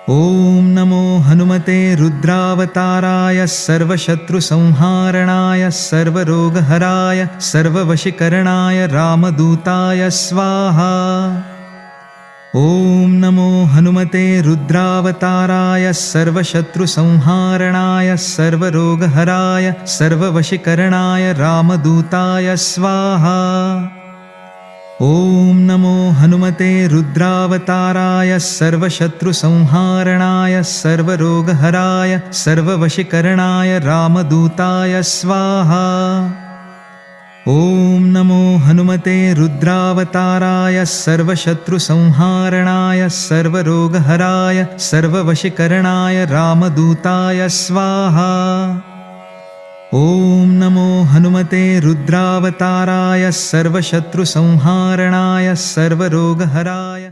ॐ नमो हनुमते रुद्रावताराय सर्वशत्रुसंहारणाय सर्वरोगहराय सर्ववशीकरणाय रामदूताय स्वाहा। ॐ नमो हनुमते रुद्रावताराय सर्वशत्रुसंहारणाय सर्वरोगहराय सर्ववशीकरणाय रामदूताय स्वाहा। ॐ नमो हनुमते रुद्रावताराय सर्वशत्रुसंहारणाय सर्वरोगहराय सर्ववशीकरणाय रामदूताय स्वाहा। ॐ नमो हनुमते रुद्रावताराय सर्वशत्रुसंहारणाय सर्वरोगहराय सर्ववशीकरणाय रामदूताय स्वाहा। ॐ नमो हनुमते रुद्रावताराय सर्वशत्रुसंहारणाय सर्वरोगहराय